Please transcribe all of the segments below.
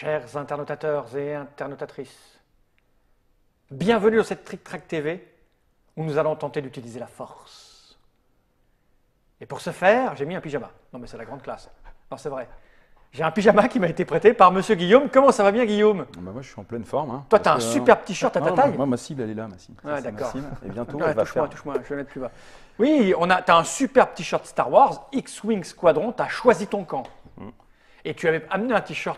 Chers internautateurs et internautatrices, bienvenue dans cette Trick Track TV où nous allons tenter d'utiliser la force. Et pour ce faire, j'ai mis un pyjama. Non mais c'est la grande classe. Non c'est vrai. J'ai un pyjama qui m'a été prêté par Monsieur Guillaume. Comment ça va bien Guillaume? Bah moi je suis en pleine forme. Hein, toi tu as un super t-shirt à ta taille. Moi ma cible elle est là, ma cible. Ouais, d'accord. Et bientôt Ouais, elle va faire... touche-moi, je vais mettre plus bas. Oui, tu as un super t-shirt Star Wars, X-Wing Squadron, tu as choisi ton camp. Et tu avais amené un t-shirt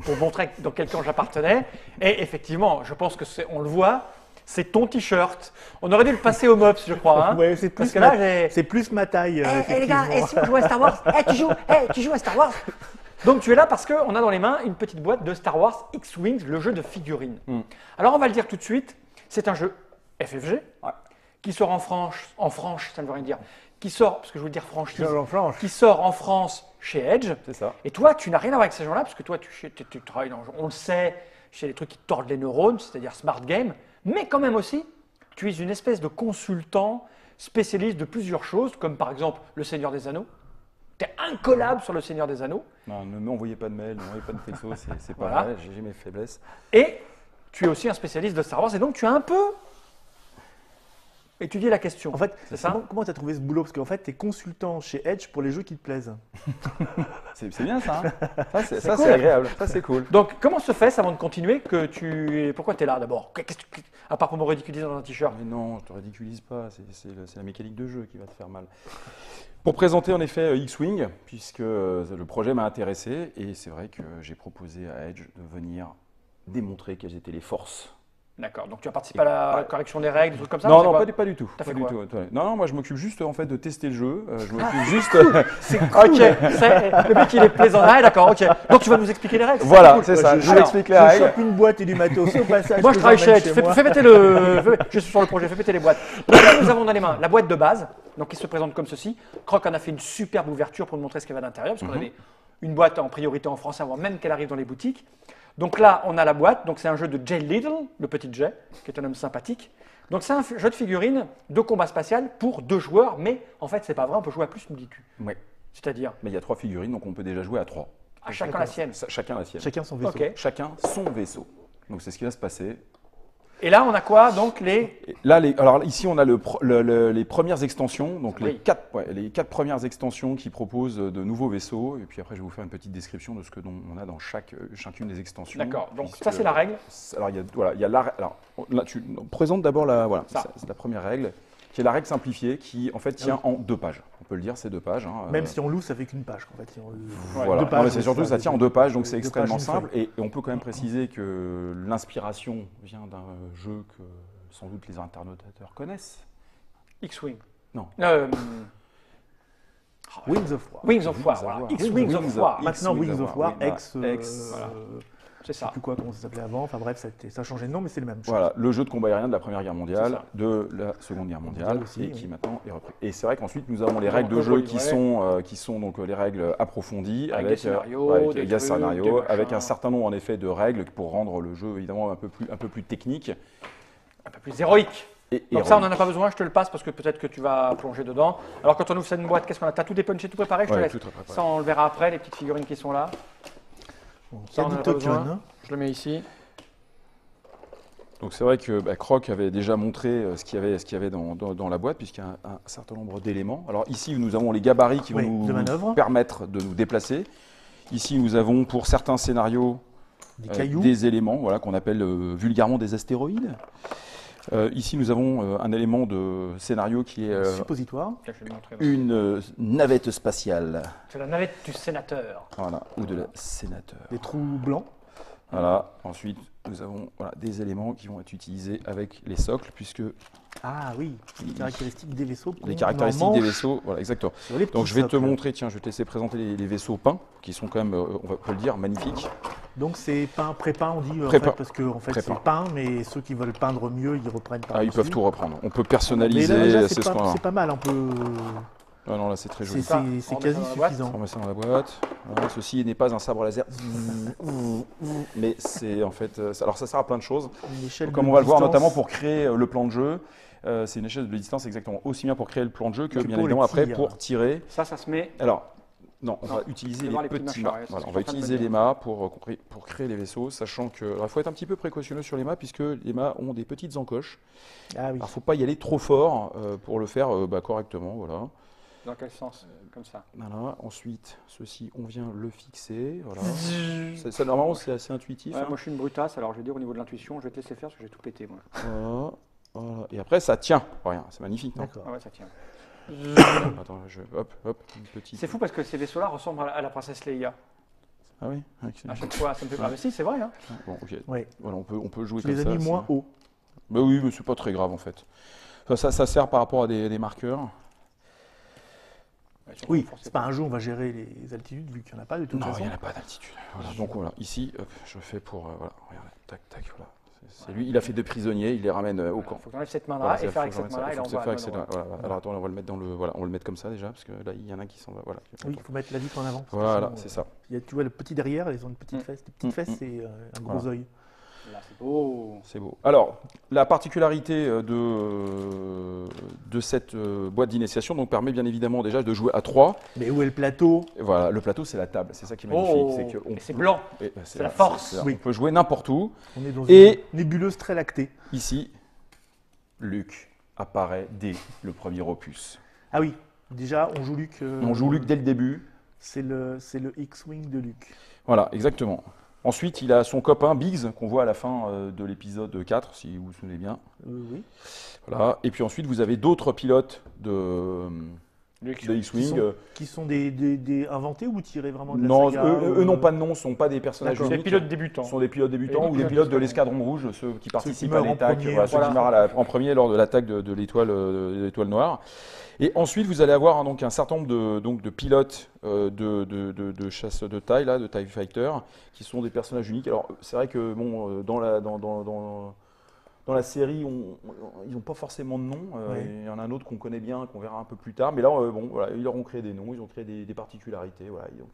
pour montrer dans quel camp j'appartenais. Et effectivement, je pense que on le voit, c'est ton t-shirt. On aurait dû le passer au MOPS, je crois. Hein, ouais, c'est plus ma taille. Les gars, si on joue à Star Wars, tu joues à Star Wars. Donc tu es là parce qu'on a dans les mains une petite boîte de Star Wars X-Wing, le jeu de figurines. Alors on va le dire tout de suite, c'est un jeu FFG qui sort en France, ça ne veut rien dire, qui sort, parce que je veux dire franchise, qui sort en France chez Edge. C'est ça. Et toi, tu n'as rien à voir avec ces gens-là, parce que toi, tu travailles dans, on le sait, chez les trucs qui te tordent les neurones, c'est-à-dire Smart Game, mais quand même aussi, tu es une espèce de consultant spécialiste de plusieurs choses, comme par exemple le Seigneur des Anneaux. Tu es incollable sur le Seigneur des Anneaux. Non, ne m'envoyez pas de mail, ne m'envoyez pas de texto, c'est pas Voilà. vrai, j'ai mes faiblesses. Et tu es aussi un spécialiste de Star Wars, et donc tu as un peu étudié la question. En fait, c'est ça. Comment tu as trouvé ce boulot? Parce qu'en fait, tu es consultant chez Edge pour les jeux qui te plaisent. C'est bien ça. Hein, ça cool. c'est agréable, ça c'est cool. Donc, comment se fait, avant de continuer, que pourquoi tu es là d'abord? À part pour me ridiculiser dans un t-shirt. Mais non, je te ridiculise pas, c'est la mécanique de jeu qui va te faire mal. Pour présenter en effet X-Wing, puisque le projet m'a intéressé, et c'est vrai que j'ai proposé à Edge de venir démontrer quelles étaient les forces. D'accord, donc tu as participé à la correction des règles, des trucs comme ça? Non, pas du tout. T'as fait pas du quoi? tout. Non, moi je m'occupe juste en fait de tester le jeu. Je m'occupe juste. C'est cool. Ok, le mec il est plaisant. Ah d'accord, ok. Donc tu vas nous expliquer les règles. Voilà, cool. c'est ça. Je Alors, l'explique les Je règles. chope une boîte et du matos au passage. Moi je travaille chez Edge. chez moi. Fais péter le. Je suis sur le projet, fais péter les boîtes. Donc là nous avons dans les mains la boîte de base, donc qui se présente comme ceci. Croc en a fait une superbe ouverture pour nous montrer ce qu'il y avait à l'intérieur, parce qu'on avait une boîte en priorité en France avant même qu'elle arrive dans les boutiques. Donc là, on a la boîte. Donc c'est un jeu de Jay Little, le petit Jay, qui est un homme sympathique. Donc c'est un jeu de figurines de combat spatial pour 2 joueurs, mais en fait c'est pas vrai, on peut jouer à plus multi-tu. Oui. C'est-à-dire Mais il y a 3 figurines, donc on peut déjà jouer à 3. à chacun la sienne. Chacun la sienne. Chacun son vaisseau. Ok. Chacun son vaisseau. Donc c'est ce qui va se passer. Et là, on a quoi donc les. Et là, alors ici, on a les premières extensions, donc Oui. les 4 premières extensions qui proposent de nouveaux vaisseaux. Et puis après, je vais vous faire une petite description de ce que on a dans chacune des extensions. D'accord, donc puisque- ça c'est la règle. Alors, il y a alors là, tu présentes d'abord Ça. c'est la première règle, qui est la règle simplifiée, qui en fait tient en 2 pages. On peut le dire, c'est 2 pages. Hein, Même si on loue, ça fait qu'une page. En fait. Si on loue voilà. 2 pages, Non, mais c'est surtout ça tient en 2 pages, donc c'est 2 extrêmement pages, une simple. feuille. Et on peut quand même préciser que l'inspiration vient d'un jeu que sans doute les internautateurs connaissent. X-Wing. Non. Wings of War. Wings of War. Voilà. X-Wings of War. Maintenant Wings of War, oui, ex. voilà. C'est Je sais ça. plus quoi, comment ça s'appelait avant. Enfin bref, ça a changé de nom, mais c'est le même. Voilà, le jeu de combat aérien de la Première Guerre C'est mondiale, ça. de la Seconde Guerre mondiale, Aussi, et oui. qui maintenant est repris. Et c'est vrai qu'ensuite nous avons les Donc, règles de on jeu peut qui livrer. sont donc les règles approfondies, Avec des scénarios, avec des des trucs, scénarios, des machins. avec un certain nombre en effet de règles pour rendre le jeu évidemment un peu plus technique. Un peu plus héroïque. Et Donc ça, on n'en a héroïque. pas besoin, je te le passe parce que peut-être que tu vas plonger dedans. Alors quand on ouvre cette boîte, qu'est-ce qu'on a? T'as tout dépunché, tout préparé? Je te Ouais, laisse. tout est préparé. Ça, on le verra après, les petites figurines qui sont là. Ça, on en a pas besoin. token. Je le mets ici. Donc c'est vrai que Croc avait déjà montré ce qu'il y avait dans la boîte, puisqu'il y a un certain nombre d'éléments. Alors ici, nous avons les gabarits qui vont Oui, de manœuvre. nous permettre de nous déplacer. Ici, nous avons pour certains scénarios Des cailloux. des éléments voilà, qu'on appelle vulgairement des astéroïdes. Ici, nous avons un élément de scénario qui est Suppositoire. Tiens, je vais le montrer. une navette spatiale, C'est la navette du sénateur. voilà, ou de la sénateur. Des trous blancs. Voilà. Ensuite, nous avons des éléments qui vont être utilisés avec les socles, puisque Ah oui, les caractéristiques des vaisseaux. les caractéristiques des vaisseaux, voilà, exactement. Sur les Donc petits je vais te socles. montrer, tiens, je vais te laisser présenter les vaisseaux peints, qui sont quand même, on peut le dire, magnifiques. Donc c'est peint, pré-peint, on dit, en Pré-peint. fait, parce que en fait, Pré-peint. c'est peint, mais ceux qui veulent peindre mieux, ils reprennent par Ah, ils peuvent tout reprendre. On peut Mais personnaliser, là, déjà, c'est ce qu'on a. c'est pas mal, on peut. Ah non, là c'est très joli. C'est ça. c'est On met quasi ça dans la boîte. suffisant. On met ça dans la boîte. Voilà, ceci n'est pas un sabre laser, mais c'est en fait. Alors ça sert à plein de choses. Une échelle Comme de on va le voir distance. notamment pour créer le plan de jeu. C'est une échelle de distance exactement aussi bien pour créer le plan de jeu que Que bien pour évidemment les après tirs. pour tirer. Ça se met. Alors, Non, on va utiliser voir les les petits petits machins, mâts. ouais, c'est Voilà, ce on que va je suis en train de utiliser me les dire. mâts pour créer les vaisseaux, sachant que il faut être un petit peu précautionneux sur les mâts puisque les mâts ont des petites encoches. Ah oui. Alors, il ne faut pas y aller trop fort pour le faire correctement. Voilà. Dans quel sens? Comme ça. Voilà. Ensuite, ceci, on vient le fixer. Voilà. Ça, normalement, c'est assez intuitif. Ouais, hein. moi, je suis une brutasse, alors je vais dire au niveau de l'intuition, je vais te laisser faire parce que j'ai tout pété, moi. Voilà. Voilà. Et après, ça tient. Rien, c'est magnifique. Non D'accord. Ah ouais, ça tient. Attends, hop, une petite. C'est fou parce que ces vaisseaux-là ressemblent à la princesse Leia. Ah oui. Ok. À chaque fois, ça me fait pas. Mais si, c'est vrai. Hein. Bon, ok. Ouais. Voilà, on peut jouer Tu comme les as ça. mis moins haut. Bah oui, mais c'est pas très grave en fait. Ça sert par rapport à des marqueurs. Ouais, si on Oui, veut forcer c'est pas un jeu où on va gérer les altitudes vu qu'il n'y en a pas de toute Non, il façon. n'y en a pas d'altitude. Voilà, donc voilà, ici, hop, je fais pour. Voilà, regardez, tac, tac, voilà. C'est lui, il a fait deux prisonniers, il les ramène au camp. Il faut que tu enlèves cette main-là Voilà, et faut faire avec que cette j'emmène ça, main-là et faut que l'envoie ça à fasse avec l'endroit. cette- voilà. Alors attends, on va le mettre dans le. Voilà, on va le mettre comme ça déjà, parce que là, il y en a qui s'en va. Voilà. Oui, il faut mettre la vitre en avant. parce que Voilà, sinon, c'est ça. tu vois le petit derrière, ils ont une petite fesse. Des petites fesses et un gros Voilà. œil. Là, c'est beau. C'est beau. Alors, la particularité de cette boîte d'initiation donc, permet bien évidemment déjà de jouer à 3. Mais où est le plateau? Voilà, le plateau, c'est la table, c'est ça qui est magnifique. Oh, c'est que on et c'est peut- blanc. et, bah, C'est la force. ça. Oui. On peut jouer n'importe où. On est dans Et- une nébuleuse très lactée. Ici, Luke apparaît dès le premier opus. Ah oui, déjà, on joue Luke. On joue Luke dès le début. C'est le X-Wing de Luke. Voilà, exactement. Ensuite, il a son copain Biggs, qu'on voit à la fin de l'épisode 4, si vous vous souvenez bien. Oui. Voilà. Et puis ensuite, vous avez d'autres pilotes de X-Wing. Qui sont des inventés ou tirés vraiment de la Non, saga eux n'ont pas de nom, ne sont pas des personnages D'accord. C'est uniques. des pilotes débutants. Ce sont des pilotes débutants Et ou des des pilotes pilotes de de l'escadron rouge, ceux qui participent à meurent en l'attaque, premier, voilà, ceux qui voilà. meurent en premier lors de l'attaque de l'étoile noire. Et ensuite, vous allez avoir donc, un certain nombre de pilotes de chasse de taille, là, de TIE Fighter, qui sont des personnages uniques. Alors, c'est vrai que bon, dans la série, ils n'ont pas forcément de nom. Ouais. Il y en a un autre qu'on connaît bien, qu'on verra un peu plus tard. Mais là, bon, voilà, ils leur ont créé des noms, ils ont créé des particularités. Voilà. Et donc,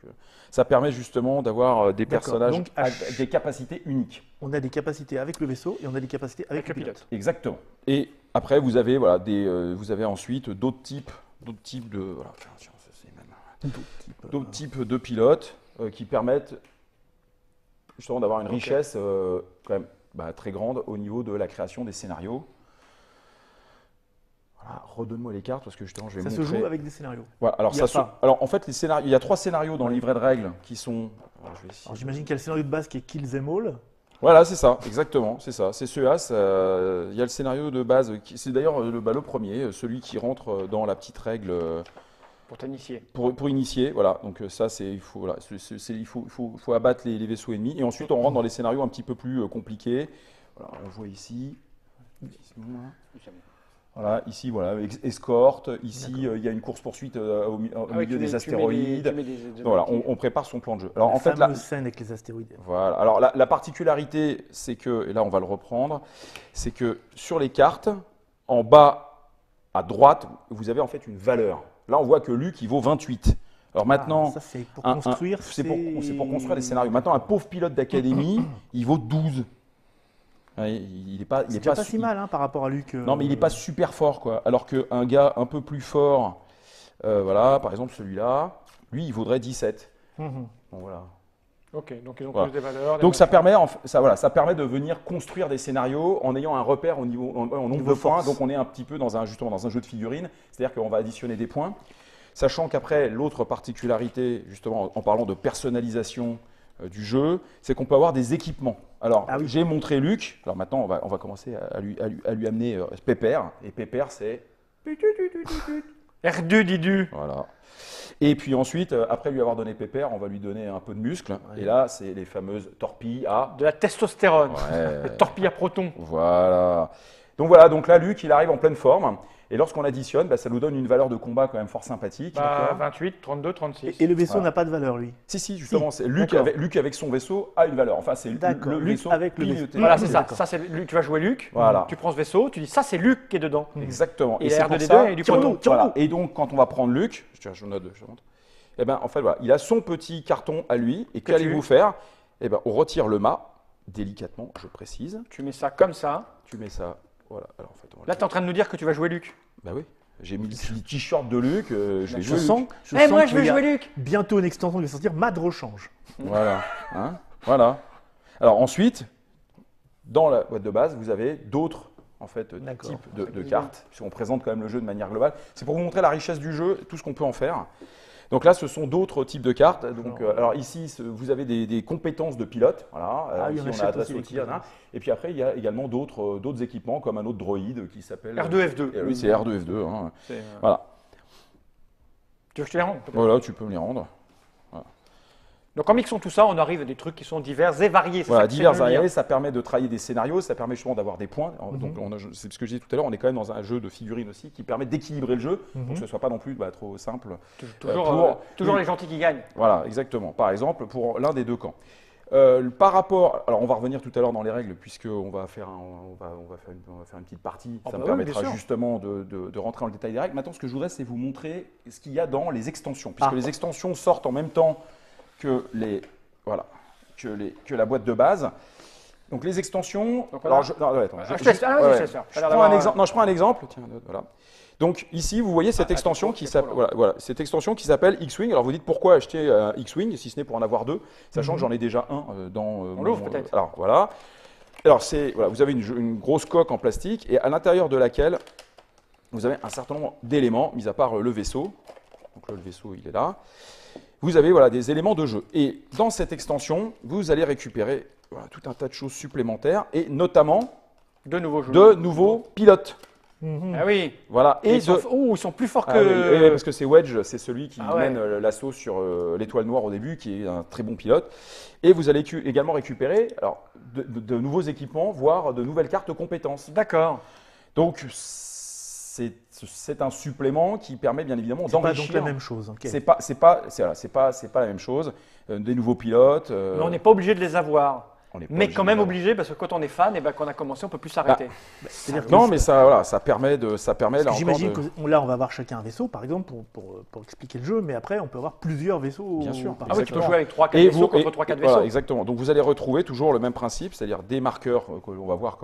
ça permet justement d'avoir des D'accord. personnages Donc, avec des capacités uniques. On a des capacités avec le vaisseau et on a des capacités avec le pilote. Exactement. Et après, vous avez, voilà, vous avez ensuite d'autres types de, voilà, tiens, ça, c'est même d'autres types de pilotes qui permettent justement d'avoir une richesse quand même très grande au niveau de la création des scénarios. Voilà, redonne-moi les cartes parce que justement, je vais Ça se montrer. joue avec des scénarios. Voilà, alors, Il y a pas. alors en fait, les scénarios, il y a 3 scénarios dans le livret de règles qui sont. Alors, je vais essayer Alors j'imagine qu'il y a le scénario de base qui est Kill Them All. Voilà, c'est ça, exactement, c'est ça. C'est celui-là, il y a le scénario de base, c'est d'ailleurs le premier, celui qui rentre dans la petite règle Pour t'initier. pour initier. Voilà, donc ça, il faut abattre les vaisseaux ennemis. Et ensuite, on rentre dans les scénarios un petit peu plus compliqués. Voilà, on voit ici. Voilà, ici, voilà, escorte. Ici, il y a une course-poursuite au milieu des astéroïdes. Voilà, on prépare son plan de jeu. Alors, La en fait, fameuse scène avec les astéroïdes. voilà. Alors la particularité, c'est que, et là on va le reprendre, c'est que sur les cartes, en bas à droite, vous avez en fait une valeur. Là on voit que Luke il vaut 28. Alors maintenant, ça c'est pour un- construire. c'est pour construire des scénarios. Maintenant un pauvre pilote d'académie, il vaut 12. Ouais, il est pas, C'est déjà pas si mal hein, par rapport à Luke. Non mais il n'est pas super fort quoi. Alors qu'un gars un peu plus fort, voilà, par exemple celui-là, lui il vaudrait 17. Mhm. Bon voilà. Ok, donc ils ont Voilà. plus des valeurs. Donc ça permet, ça permet de venir construire des scénarios en ayant un repère au nombre Niveau de points. force. Donc on est un petit peu justement dans un jeu de figurines, c'est-à-dire qu'on va additionner des points. Sachant qu'après, l'autre particularité, justement en parlant de personnalisation du jeu, c'est qu'on peut avoir des équipements. Alors Ah oui. j'ai montré Luc, alors maintenant on va commencer à lui amener Pépère. Et Pépère c'est... R2 Didu. Voilà. Et puis ensuite, après lui avoir donné Pépère, on va lui donner un peu de muscle. Ouais. Et là, c'est les fameuses torpilles à... De la testostérone. Ouais. Le torpille à proton. Voilà. Donc là, Luc, il arrive en pleine forme. Et lorsqu'on additionne, ça nous donne une valeur de combat quand même fort sympathique. Bah, D'accord. 28, 32, 36. Et le vaisseau Voilà. n'a pas de valeur lui. Si, justement, c'est Luc D'accord. Luc avec son vaisseau a une valeur. Enfin, c'est D'accord. le Luc vaisseau avec le vaisseau. piloté. Voilà, Ah, c'est oui, ça. d'accord. Ça, c'est Luc. Tu vas jouer Luc. Voilà. Tu prends ce vaisseau. Tu dis ça, c'est Luc qui est dedans. Exactement. Et c'est la pour R2D2 ça- et du Tirons-nous, proton. tirons-nous. Voilà. Et donc, quand on va prendre Luc, je note, je montre. Eh ben, en fait, voilà, il a son petit carton à lui. Et Que qu'allez-vous faire? Eh ben, on retire le mât, délicatement, je précise. Tu mets ça comme ça. Tu mets ça, voilà. Alors, en fait, on va Là, le- tu es en train de nous dire que tu vas jouer Luc. Bah oui. J'ai mis le t-shirt de Luc, je vais jouer Luc. Eh, moi, je veux qu'il y a jouer Luc. bientôt une extension qui va sortir, Mad Rechange. Voilà. Hein, voilà. Alors ensuite, dans la boîte de base, vous avez d'autres en fait, D'accord. types de cartes, puisqu'on présente quand même le jeu de manière globale. C'est pour vous montrer la richesse du jeu, tout ce qu'on peut en faire. Donc là, ce sont d'autres types de cartes. Donc, alors ici, vous avez des compétences de pilote. Voilà. oui, on Ici, on a achète adresse aussi au les tir. Hein. Et puis après, il y a également d'autres équipements, comme un autre droïde qui s'appelle R2F2. Oui, c'est R2F2. Hein. C'est, Voilà. Tu veux que je te les rende peut-être? Voilà, tu peux me les rendre. Donc en mixant tout ça, on arrive à des trucs qui sont divers et variés. C'est Voilà, ça que divers c'est de le dire. variés, ça permet de travailler des scénarios, ça permet justement d'avoir des points. Donc, c'est ce que je disais tout à l'heure, on est quand même dans un jeu de figurines aussi qui permet d'équilibrer le jeu, pour que ce ne soit pas non plus trop simple. Toujours les gentils qui gagnent. Voilà, exactement. Par exemple, pour l'un des deux camps. Par rapport, alors on va revenir tout à l'heure dans les règles, puisqu'on va faire, on va faire une petite partie. Ça me permettra justement de rentrer dans le détail des règles. Maintenant, ce que je voudrais, c'est vous montrer ce qu'il y a dans les extensions, puisque les extensions sortent en même temps que que la boîte de base. Donc les extensions. Donc, alors, voilà. je prends un exemple. Tiens, voilà. Donc ici, vous voyez cette extension qui s'appelle cette extension qui s'appelle X-Wing. Alors vous dites pourquoi acheter un X-Wing si ce n'est pour en avoir deux, sachant que j'en ai déjà un dans On l'ouvre peut-être. Alors voilà. Alors vous avez une grosse coque en plastique et à l'intérieur de laquelle vous avez un certain nombre d'éléments, mis à part le vaisseau. Donc là, le vaisseau, il est là. Vous avez des éléments de jeu. Et dans cette extension, vous allez récupérer tout un tas de choses supplémentaires et notamment de nouveaux pilotes. Ah oui. Voilà. Et ils sont plus forts que. Oui, parce que c'est Wedge, c'est celui qui mène l'assaut sur l'étoile noire au début, qui est un très bon pilote. Et vous allez également récupérer de nouveaux équipements, voire de nouvelles cartes compétences. D'accord. Donc c'est un supplément qui permet bien évidemment d'enrichir. C'est pas donc la même chose. Okay. C'est pas la même chose. Des nouveaux pilotes. Mais on n'est pas obligé de les avoir. Mais quand même obligé, parce que quand on est fan, et quand on a commencé, on ne peut plus s'arrêter. Mais ça permet là j'imagine que là, on va avoir chacun un vaisseau, par exemple, pour expliquer le jeu, mais après, on peut avoir plusieurs vaisseaux. Bien sûr. Ah oui, tu peux jouer avec 3-4 vaisseaux contre 3-4 vaisseaux. Voilà, exactement. Donc vous allez retrouver toujours le même principe, c'est-à-dire des marqueurs, on va voir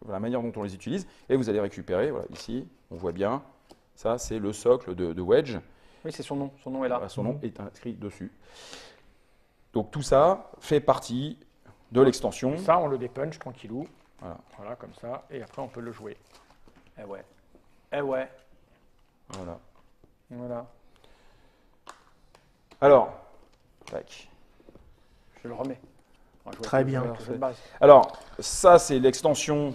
la manière dont on les utilise, et vous allez récupérer, ici, on voit bien, ça c'est le socle de Wedge. Oui, c'est son nom. Son nom est là. Son nom est inscrit dessus. Donc tout ça fait partie de l'extension. Ça, on le dépunch tranquillou. Voilà, comme ça. Et après, on peut le jouer. Eh ouais. Voilà. Alors, tac. Je le remets. Très bien. Alors, ça, c'est l'extension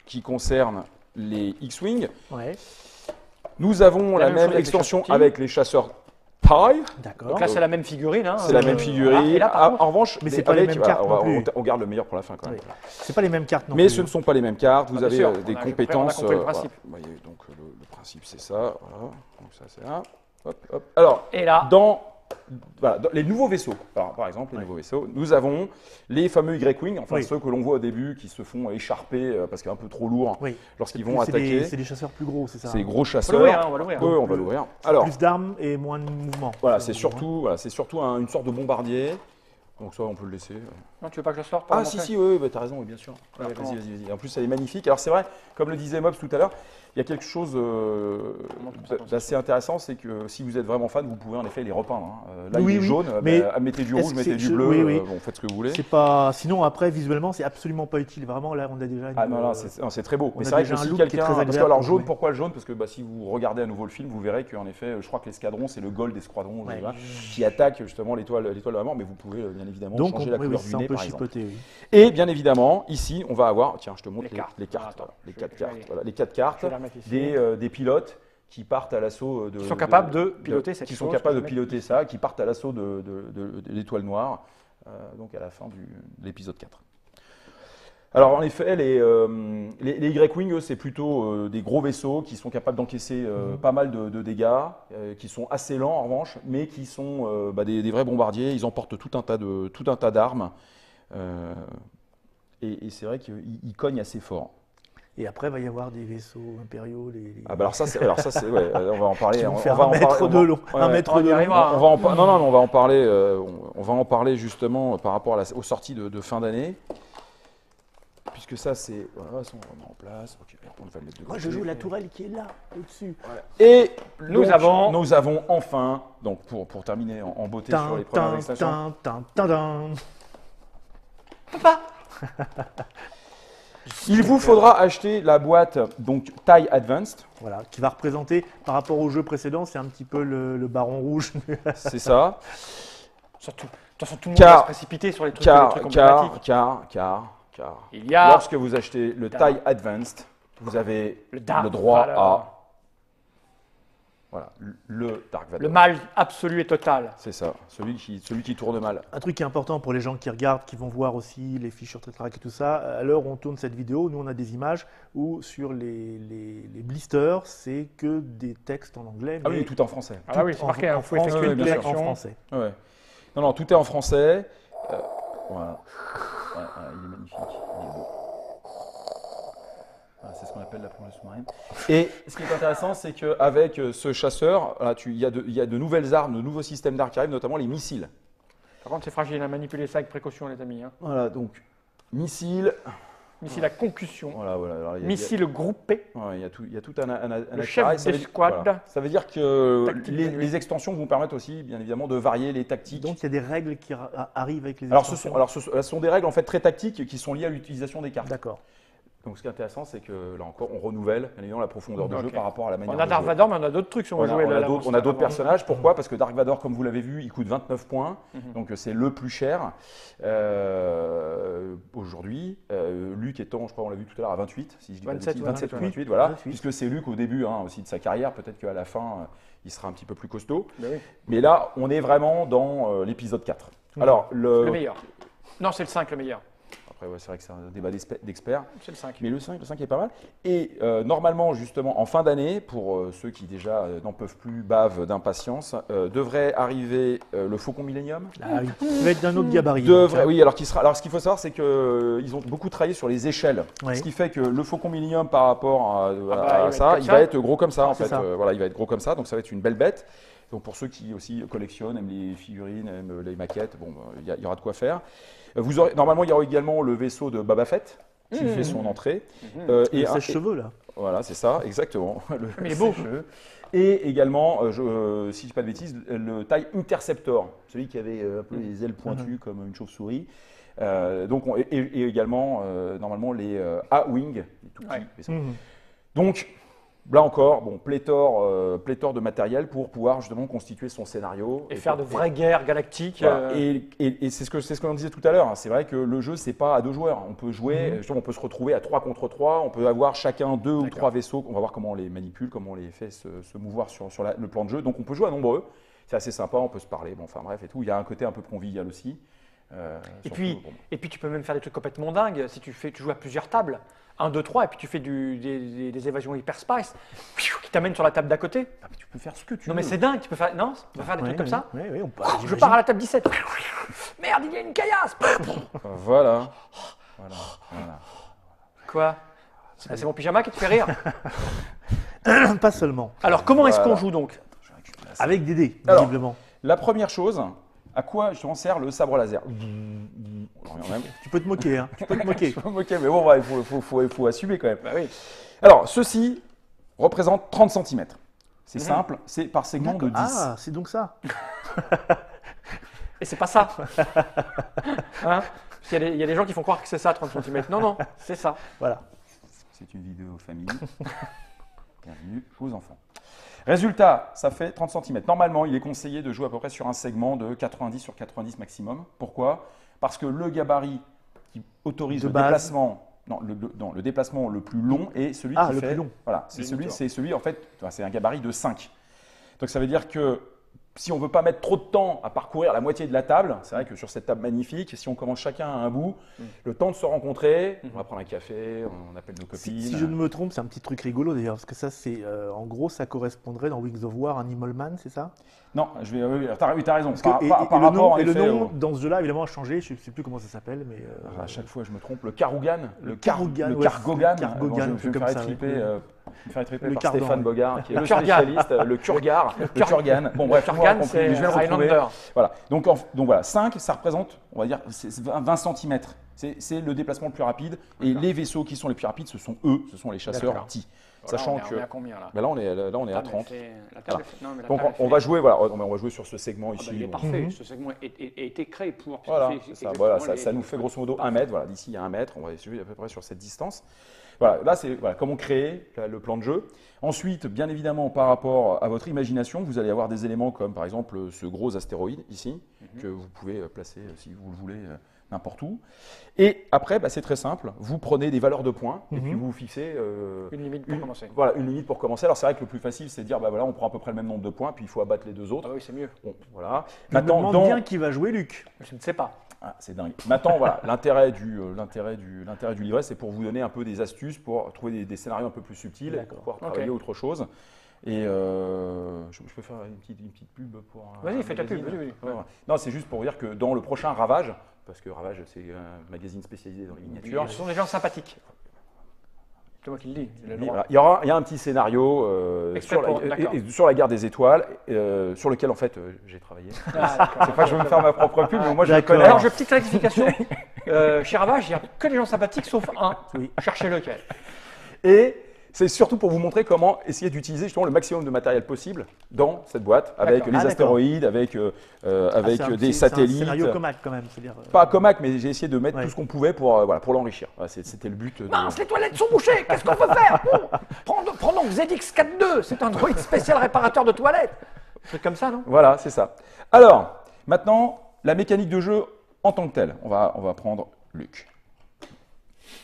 qui concerne les X-Wing. Ouais. Nous avons la même extension avec les chasseurs TIE. D'accord. Donc là, c'est la même figurine. Hein, c'est la même figurine. Et là, en revanche, mais c'est pas les mêmes cartes non plus. On garde le meilleur pour la fin quand même. Oui. C'est pas les mêmes cartes non mais plus. ce ne sont pas les mêmes cartes. Vous avez des compétences. On a compris le principe. Vous voyez, donc le principe, c'est ça. Voilà. Donc ça, c'est là. Hop. Alors, et là, dans les nouveaux vaisseaux, par exemple, nouveaux vaisseaux, nous avons les fameux Y-Wing, ceux que l'on voit au début qui se font écharper parce qu'il est un peu trop lourd lorsqu'ils vont attaquer. C'est des chasseurs plus gros, c'est ça? C'est des gros chasseurs. On va l'ouvrir. On va l'ouvrir. Alors, plus d'armes et moins de mouvement. Voilà, c'est surtout une sorte de bombardier. Donc ça, on peut le laisser. Non, tu veux pas que je sorte? Si, t'as raison, bien sûr. Vas-y. En plus, elle est magnifique. Alors c'est vrai, comme le disait Mobs tout à l'heure, il y a quelque chose d'assez intéressant, c'est que si vous êtes vraiment fan, vous pouvez en effet les repeindre. Là, il est jaune, mettez du rouge, mettez du bleu, faites ce que vous voulez. Sinon, après, visuellement, c'est absolument pas utile. Vraiment, là, on a déjà c'est très beau. Mais c'est vrai que si quelqu'un... Parce que, alors, jaune, pourquoi le jaune? Parce que si vous regardez à nouveau le film, vous verrez qu'en effet, je crois que l'escadron, c'est le Gold Escadron qui attaque justement l'étoile de la mort, mais vous pouvez bien évidemment changer la couleur du nez, par exemple. Et bien évidemment, ici, on va avoir, tiens, je te montre les cartes, les 4 cartes. Voilà, les 4 cartes des pilotes qui partent à l'assaut de. Qui sont capables de piloter cette chose. Qui sont capables de piloter ça, qui partent à l'assaut de l'étoile noire, donc à la fin de l'épisode 4. Alors en effet, les Y-Wing, eux, c'est plutôt des gros vaisseaux qui sont capables d'encaisser pas mal de dégâts, qui sont assez lents en revanche, mais qui sont des vrais bombardiers. Ils emportent tout un tas d'armes. Et c'est vrai qu'ils cognent assez fort. Et après, il va y avoir des vaisseaux impériaux. Alors ça, on va en parler. Qui vont faire un mètre de long. On va en parler. On va en parler justement par rapport aux sorties de fin d'année. puisque ça, c'est. Voilà, ça, on remet en place. Ok, on va le mettre de Moi, côté. je joue la tourelle qui est là, au-dessus. Et Nous donc, avons- nous avons enfin, donc pour terminer en beauté sur les premières extensions, Papa. il vous faudra acheter la boîte donc taille Advanced, Voilà, qui va représenter, par rapport au jeu précédent, c'est un petit peu le baron rouge. c'est ça. Surtout, de toute façon, tout le monde Car- va se précipiter sur les trucs emblématiques. Car, Il y a lorsque vous achetez le Dark. taille Advanced, vous avez Le Dark le droit Vador. à voilà, le Dark Vador. le mal absolu et total. C'est ça, celui qui tourne mal. Un truc qui est important pour les gens qui regardent, qui vont voir aussi les fiches sur Tritrack et tout ça, à l'heure où on tourne cette vidéo, nous on a des images où sur les blisters, c'est que des textes en anglais. Ah mais oui, tout en français. Ah oui, c'est marqué, il faut effectuer ouais, une bien sûr. en correction. français. Ouais. Non, tout est en français. Voilà. Ouais, il est magnifique. Il est beau. Voilà, c'est ce qu'on appelle la plongée sous-marine. Et ce qui est intéressant, c'est qu'avec ce chasseur, voilà, il y a de nouvelles armes, de nouveaux systèmes d'arc qui arrivent, notamment les missiles. Par contre, c'est fragile, à manipuler ça avec précaution, les amis. Hein. Voilà, donc missiles. Missile à concussion, Voilà. Alors, missile groupé, il y a tout un le chef attirail. Ça veut dire- d'escouade. voilà. Ça veut dire que Tactique de nuit. les extensions vont permettre aussi, bien évidemment, de varier les tactiques. Donc il y a des règles qui arrivent avec les Alors, extensions. ce sont des règles en fait très tactiques qui sont liées à l'utilisation des cartes. D'accord. Donc, ce qui est intéressant, c'est que là encore, on renouvelle bien évidemment la profondeur de jeu Ok. par rapport à la manière On a de Dark jouer. Vador, mais on a d'autres trucs si on veut jouer. On a d'autres personnages. Pourquoi? Parce que Dark Vador, comme vous l'avez vu, il coûte 29 points. Donc, c'est le plus cher aujourd'hui. Luke étant, je crois, on l'a vu tout à l'heure, à 28, si je dis pas de 27, bêtises. ouais, 27 ou 28. 28, voilà. 28. Puisque c'est Luke au début aussi de sa carrière. Peut-être qu'à la fin, il sera un petit peu plus costaud. Ben oui. Mais là, on est vraiment dans l'épisode 4. Alors, Le meilleur. Non, c'est le 5 le meilleur. Après, ouais, c'est vrai que c'est un débat d'experts. C'est le 5. Mais le 5 est pas mal. Et normalement, justement, en fin d'année, pour ceux qui déjà n'en peuvent plus, bavent d'impatience, devrait arriver le Faucon Millennium. Ah oui. Ça va être d'un autre gabarit. Devrait, donc, hein. oui, alors ce qu'il faut savoir, c'est qu'ils ont beaucoup travaillé sur les échelles. Oui. Ce qui fait que le Faucon Millennium, par rapport à, il va à être ça, comme il ça. va être gros comme ça, en C'est fait. ça. Voilà, il va être gros comme ça, donc ça va être une belle bête. Donc pour ceux qui aussi collectionnent, aiment les figurines, aiment les maquettes, bon, il y aura de quoi faire. Normalement, il y aura également le vaisseau de Boba Fett qui fait son entrée. Le sèche-cheveux là. Voilà, c'est ça, exactement. Mais il est beau. sèche-cheveux. Et également, si je dis pas de bêtises, le taille Interceptor, celui qui avait un peu les ailes pointues comme une chauve-souris. Et également, normalement, les A-Wing, les tout petits. Ouais. mais ça. Donc, là encore, bon, pléthore de matériel pour pouvoir justement constituer son scénario. Et faire de vraies guerres galactiques. Voilà. Et c'est ce qu'on disait tout à l'heure. C'est vrai que le jeu, c'est pas à 2 joueurs. On peut jouer, justement, on peut se retrouver à 3 contre 3. On peut avoir chacun 2 ou D'accord. 3 vaisseaux. On va voir comment on les manipule, comment on les fait se mouvoir sur le plan de jeu. Donc on peut jouer à nombreux. C'est assez sympa. On peut se parler. Bon, enfin bref et tout. Il y a un côté un peu convivial aussi. Et Surtout, puis, bon. et puis tu peux même faire des trucs complètement dingues. Si tu joues à plusieurs tables, 1, 2, 3, et puis tu fais des évasions hyper spice qui t'amènent sur la table d'à côté. Ah, mais tu peux faire ce que tu Non veux. mais c'est dingue, tu peux faire, non, tu peux faire des trucs comme ça. Oui, on peut. Je pars à la table 17. Merde, il y a une caillasse. Voilà. Quoi? Ah, c'est mon pyjama qui te fait rire. Pas seulement. Alors comment est-ce qu'on Voilà. joue donc? Je récupère ça. Avec des dés, Alors, visiblement. La première chose, à quoi justement sert le sabre laser? Alors, il y en a même- Tu peux te moquer, hein. Tu peux te moquer. Ok, mais bon, ouais, il faut assumer quand même. Bah oui. Alors, ceci représente 30 cm. C'est simple, c'est par segment de 10. Ah, c'est donc ça. Et c'est pas ça. Hein? Parce qu'il y a des gens qui font croire que c'est ça, 30 cm. Non, non, c'est ça. Voilà. C'est une vidéo famille. Bienvenue aux enfants. Résultat, ça fait 30 cm. Normalement, il est conseillé de jouer à peu près sur un segment de 90 sur 90 maximum. Pourquoi? Parce que le gabarit qui autorise De le base. déplacement, le déplacement le plus long est celui Ah, qui le fait. plus long. Voilà, c'est celui en fait, enfin, c'est un gabarit de 5. Donc ça veut dire que si on ne veut pas mettre trop de temps à parcourir la moitié de la table, c'est vrai que sur cette table magnifique, si on commence chacun à un bout, le temps de se rencontrer, on va prendre un café, on appelle nos copines. Si je ne me trompe, c'est un petit truc rigolo d'ailleurs, parce que ça, c'est en gros, ça correspondrait dans Wings of War à Animal Man, c'est ça? Non, oui, t'as raison. Parce que, Par le rapport, nom, en et le effet, nom au- dans ce jeu-là, évidemment, a changé. Je ne sais plus comment ça s'appelle, mais à chaque fois, je me trompe. Le Karugan, Le Karugan, le ouais, Kargogan. le Kargogan, Bon, je un me truc ferai comme ça, triper, oui. me ferai triper Le par Cardan, Stéphane oui. Bogart, qui est le Kurgan. spécialiste, le Kurgar, le Kurgan. Bon, bref, Kurgan, on va compris, c'est mais je vais le retrouver. Highlander. Voilà. Donc voilà, 5, ça représente, on va dire, 20 cm C'est le déplacement le plus rapide. Et les vaisseaux qui sont les plus rapides, ce sont eux, ce sont les chasseurs D'accord. petits. Voilà, Sachant on que est à combien là? ben là, on est à 30. La table Voilà. est faite- non, mais la Donc table est on va faite. jouer, voilà, on va jouer sur ce segment Ah bah, ici. il est Bon. parfait. Ce segment a été créé pour. Voilà, C'est c'est ça, exactement voilà, ça, les- ça nous fait grosso modo 1 mètre. Voilà, d'ici il y a 1 mètre, on va essayer à peu près sur cette distance. Voilà, là c'est voilà, comment créer le plan de jeu. Ensuite, bien évidemment, par rapport à votre imagination, vous allez avoir des éléments comme par exemple ce gros astéroïde ici, que vous pouvez placer si vous le voulez n'importe où. Et après, bah, c'est très simple, vous prenez des valeurs de points et puis vous fixez Une limite pour commencer. voilà, une limite pour commencer. Alors c'est vrai que le plus facile, c'est de dire, bah, voilà, on prend à peu près le même nombre de points, puis il faut abattre les deux autres. Ah oui, c'est mieux. Bon, voilà. Je me demande bien qui va jouer Luc. Je ne sais pas. Ah, c'est dingue. Maintenant, voilà, l'intérêt du livret, c'est pour vous donner un peu des astuces pour trouver des scénarios un peu plus subtils, pour pouvoir travailler autre chose. Et je peux faire une petite pub pour. Vas-y, un fais ta pub. magazine. Vas-y. Ouais, ouais. Non, c'est juste pour vous dire que dans le prochain Ravage, parce que Ravage, c'est un magazine spécialisé dans les miniatures. Ce sont des gens sympathiques. C'est moi qui le dis. j'ai le droit. Voilà, il y a un petit scénario D'accord. sur la guerre des étoiles, sur lequel en fait j'ai travaillé. Ah, d'accord. C'est pas que je veux me faire ma propre pub, mais moi je le D'accord. connais. Alors, petite rectification. Chez Ravage, il n'y a que des gens sympathiques sauf un. Oui. Cherchez lequel. Et c'est surtout pour vous montrer comment essayer d'utiliser justement le maximum de matériel possible dans cette boîte, avec D'accord. les Ah, astéroïdes, avec des C'est un satellites. scénario Comac quand même. C'est-à-dire, Pas Comac, mais j'ai essayé de mettre Ouais. tout ce qu'on pouvait pour l'enrichir. Voilà, c'était le but. Mince, les toilettes sont bouchées. Qu'est-ce qu'on peut faire? Prenons ZX42. C'est un droïde spécial réparateur de toilettes. Un truc comme ça, non? Voilà, c'est ça. Alors, maintenant, la mécanique de jeu en tant que telle. On va prendre Luc,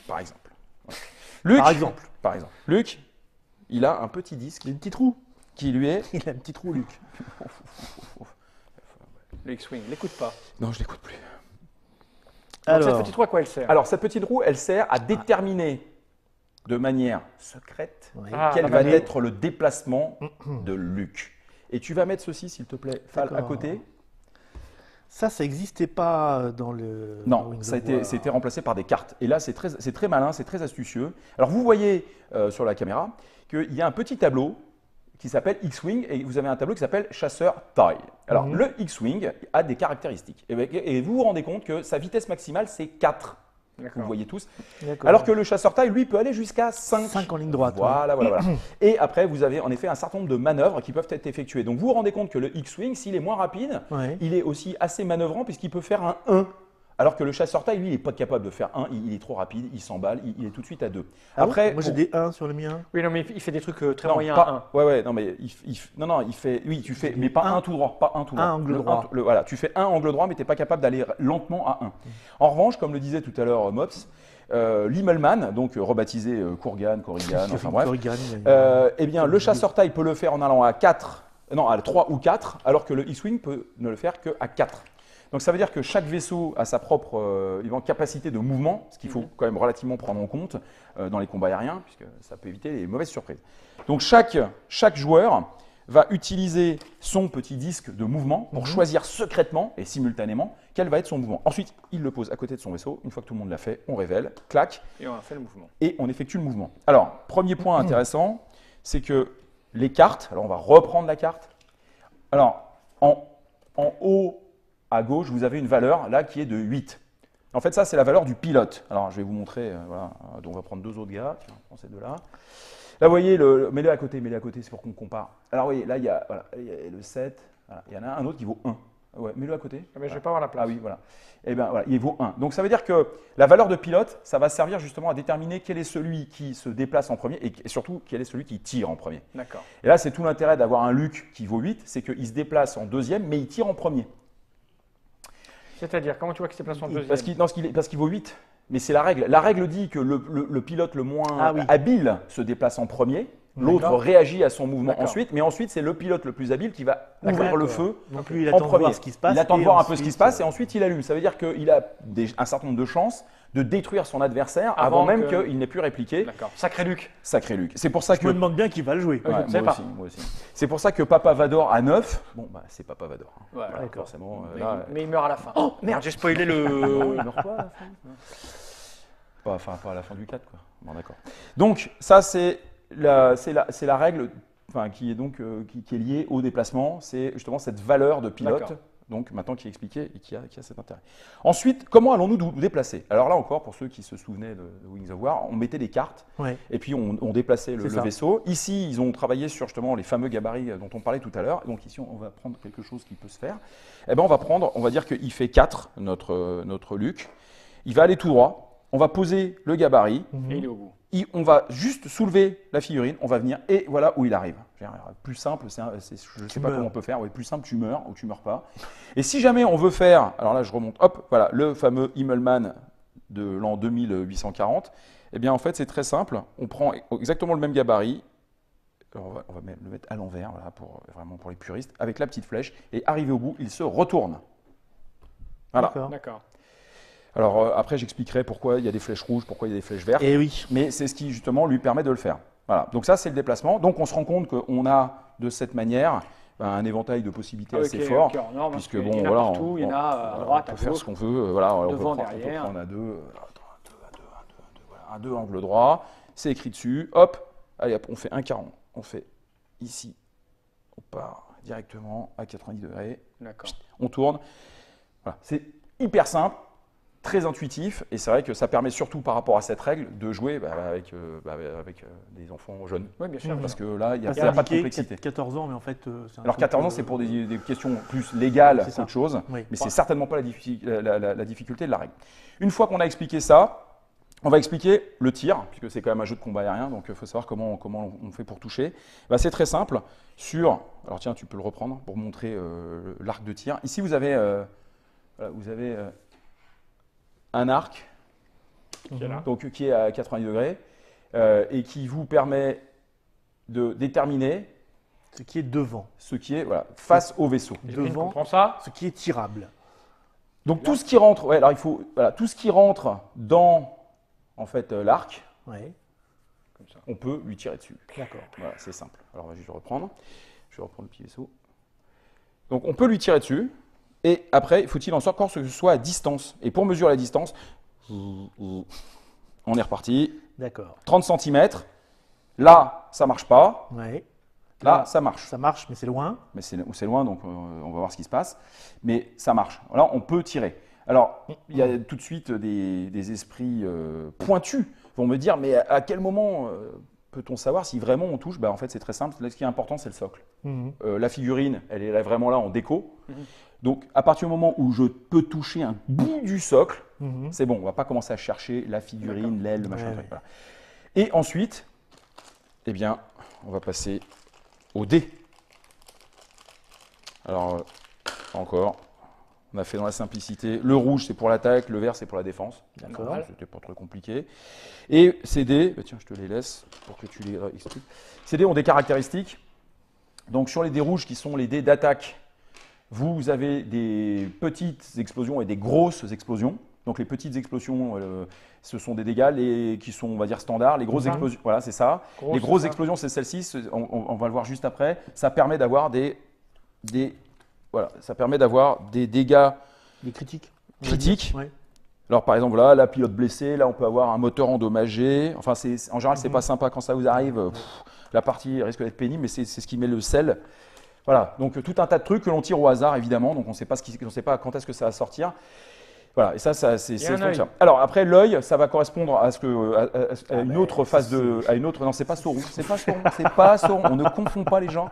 par exemple. Voilà. Luc, par exemple. Luc, il a un petit disque Il a une petite roue. qui lui est... Il a une petite roue, Luc. Le X-Wing, l'écoute pas. Non, je l'écoute plus. Donc, cette petite roue, à quoi elle sert? Alors, cette petite roue, elle sert à déterminer de manière secrète Oui. quel la va manette. être le déplacement de Luc. Et tu vas mettre ceci, s'il te plaît, Fal, à D'accord. côté. Ça n'existait pas dans le. dans Non, Wings ça a of War. été remplacé par des cartes. Et là, c'est très malin, c'est très astucieux. Alors, vous voyez sur la caméra qu'il y a un petit tableau qui s'appelle X-Wing et vous avez un tableau qui s'appelle Chasseur Taille. Alors, le X-Wing a des caractéristiques. Et vous vous rendez compte que sa vitesse maximale, c'est 4. Vous D'accord. voyez tous. D'accord. Alors que le chasseur taille, lui, peut aller jusqu'à 5. 5 en ligne droite. Voilà. Et après, vous avez en effet un certain nombre de manœuvres qui peuvent être effectuées. Donc vous vous rendez compte que le X-Wing, s'il est moins rapide, Ouais. il est aussi assez manœuvrant puisqu'il peut faire un 1. Alors que le chasseur taille, lui, il n'est pas capable de faire 1, il est trop rapide, il s'emballe, il est tout de suite à 2. Ah bon Après, moi j'ai bon, des 1 sur le mien. Oui, non, mais il fait des trucs très non, moyens. pas- 1. Ouais, non, mais il fait, oui, tu fais, mais pas un tout droit, pas un tout droit. Un angle Le droit. voilà, tu fais un angle droit, mais tu n'es pas capable d'aller lentement à 1. En revanche, comme le disait tout à l'heure Mops, l'Immelman, donc rebaptisé Corrigan, enfin bref, Corrigan, eh bien, le chasseur taille peut le faire en allant à 3 ou 4, alors que le X-Wing peut ne le faire qu'à 4. Donc ça veut dire que chaque vaisseau a sa propre capacité de mouvement, ce qu'il faut quand même relativement prendre en compte dans les combats aériens, puisque ça peut éviter les mauvaises surprises. Donc chaque joueur va utiliser son petit disque de mouvement pour choisir secrètement et simultanément quel va être son mouvement. Ensuite, il le pose à côté de son vaisseau. Une fois que tout le monde l'a fait, on révèle, clac, Et on a fait le mouvement. et on effectue le mouvement. Alors, premier point intéressant, c'est que les cartes, alors on va reprendre la carte. Alors, en haut à gauche, vous avez une valeur là qui est de 8. En fait, ça, c'est la valeur du pilote. Alors, je vais vous montrer, voilà. Donc, on va prendre deux autres gars. Tiens, on prend ces deux-là. Là, vous voyez, mets-le à côté, c'est pour qu'on compare. Alors, vous voyez, là, il y a le 7. Voilà. Il y en a un autre qui vaut 1. Ouais, mets-le à côté. Ah, mais je vais pas avoir la place. Ah oui, voilà. Et bien voilà, il vaut 1. Donc ça veut dire que la valeur de pilote, ça va servir justement à déterminer quel est celui qui se déplace en premier et surtout quel est celui qui tire en premier. D'accord. Et là, c'est tout l'intérêt d'avoir un Luke qui vaut 8, c'est qu'il se déplace en deuxième, mais il tire en premier. C'est-à-dire, comment tu vois qu'il s'est placé en deuxième? Parce qu'il vaut 8. Mais c'est la règle. La règle dit que le pilote le moins Ah oui. habile se déplace en premier. L'autre D'accord. réagit à son mouvement D'accord. ensuite, mais ensuite c'est le pilote le plus habile qui va D'accord. ouvrir le feu Donc lui, il en attend de premier. voir ce qui se passe. Il attend de et voir un peu ce qui ensuite, se passe et ensuite il allume. Ça veut dire qu'il a un certain nombre de chances de détruire son adversaire avant Avant même que- qu'il n'ait pu répliquer. D'accord. Sacré Luc. Sacré Luc. C'est pour ça Je que me demande bien qui va le jouer. Ouais, je ne sais moi pas. aussi. C'est pour ça que Papa Vador à 9, bon bah c'est Papa Vador. hein. Voilà. Voilà, forcément. Mais, Là, mais il meurt à la fin. Oh merde, j'ai spoilé non, le. il meurt pas à la fin. Pas à la fin du 4 quoi. Bon d'accord. Donc ça c'est la règle. Enfin, qui est donc qui est liée au déplacement, c'est justement cette valeur de pilote D'accord. donc maintenant qui est expliqué et qui a cet intérêt. Ensuite, comment allons-nous nous déplacer? Alors là encore, pour ceux qui se souvenaient de Wings of War, on mettait des cartes Ouais. et puis on déplaçait le C'est ça. vaisseau. Ici, ils ont travaillé sur justement les fameux gabarits dont on parlait tout à l'heure. Donc ici, on va prendre quelque chose qui peut se faire. Eh ben, on va dire qu'il fait 4, notre Luke. Il va aller tout droit. On va poser le gabarit. Et il est au bout. On va juste soulever la figurine, on va venir et voilà où il arrive. Plus simple, je ne sais pas meurs. comment on peut faire. Oui, plus simple, tu meurs ou tu meurs pas. Et si jamais on veut faire, alors là je remonte, hop, voilà, le fameux Himmelmann de l'an 2840. Eh bien en fait c'est très simple. On prend exactement le même gabarit. Alors, on va le mettre à l'envers, voilà, vraiment pour les puristes, avec la petite flèche. Et arrivé au bout, il se retourne. Voilà. D'accord. D'accord. Alors après j'expliquerai pourquoi il y a des flèches rouges, pourquoi il y a des flèches vertes. Et oui. Mais c'est ce qui justement lui permet de le faire. Voilà. Donc ça c'est le déplacement. Donc on se rend compte qu'on a de cette manière un éventail de possibilités assez fort, puisque il bon y en a voilà, partout, il y en a à droite, on à peut faire gauche. ce qu'on veut. Voilà, devant, on peut derrière. prendre un 2 angle droit. C'est écrit dessus. Hop, allez hop, on fait un 40. On fait ici. On part directement à 90 degrés. D'accord. On tourne. Voilà. C'est hyper simple. Très intuitif, et c'est vrai que ça permet surtout par rapport à cette règle de jouer avec des enfants jeunes. Oui, bien sûr. Parce que là, il n'y a, C'est pas de indiqué complexité. 14 ans, mais en fait. C'est un Alors truc, 14 ans, c'est pour des questions plus légales c'est ça. qu'autre chose, Oui. mais c'est certainement pas la difficulté de la règle. Une fois qu'on a expliqué ça, on va expliquer le tir, puisque c'est quand même un jeu de combat aérien, donc il faut savoir comment on fait pour toucher. C'est très simple. Alors tiens, tu peux le reprendre pour montrer l'arc de tir. Ici, vous avez un arc qui est à 90 degrés et qui vous permet de déterminer Ce qui est devant. ce qui est face au vaisseau. Devant, comprends ça. ce qui est tirable. Donc tout ce qui rentre, tout ce qui rentre dans en fait l'arc, Ouais. Comme ça. on peut lui tirer dessus. D'accord. Voilà, c'est simple. Alors on va juste le reprendre. Je vais reprendre le petit vaisseau. Donc on peut lui tirer dessus. Et après, faut-il en sorte que ce soit à distance. Et pour mesurer la distance, on est reparti. D'accord. 30 cm. Là, ça marche pas. Ouais. Là, ça marche. Ça marche, mais c'est loin. Mais c'est loin, donc on va voir ce qui se passe. Mais ça marche. Là, on peut tirer. Alors, il y a tout de suite des esprits pointus vont me dire, mais à quel moment peut-on savoir si vraiment on touche? En fait, c'est très simple. Là, ce qui est important, c'est le socle. Mhm. La figurine, elle est là, vraiment là en déco. Donc, à partir du moment où je peux toucher un bout du socle, Mhm. c'est bon, on ne va pas commencer à chercher la figurine, l'aile, le machin. Ouais, truc, ouais. voilà. Et ensuite, eh bien, on va passer au dé. Alors, encore, on a fait dans la simplicité. Le rouge, c'est pour l'attaque, le vert, c'est pour la défense. D'accord. C'était pas trop compliqué. Et ces dés, tiens, je te les laisse pour que tu les expliques. Ces dés ont des caractéristiques. Donc, sur les dés rouges, qui sont les dés d'attaque, vous avez des petites explosions et des grosses explosions. Donc les petites explosions, ce sont des dégâts qui sont, on va dire, standards. Les grosses explosions, voilà, c'est ça. Grosse, Les grosses c'est ça. explosions, c'est celle-ci. On va le voir juste après. Ça permet d'avoir des dégâts Les critiques. on va critiques. dire. Ouais. Alors par exemple, là, la pilote blessée, là, on peut avoir un moteur endommagé. Enfin, en général, c'est pas sympa quand ça vous arrive. La partie risque d'être pénible, mais c'est ce qui met le sel. Voilà, donc tout un tas de trucs que l'on tire au hasard, évidemment, donc on ne sait pas quand est-ce que ça va sortir. Voilà, et ça c'est un œil. ça. Alors après, l'œil, ça va correspondre à une autre phase à une autre. Non, c'est pas Sauron, c'est pas Sauron. On ne confond pas les gens.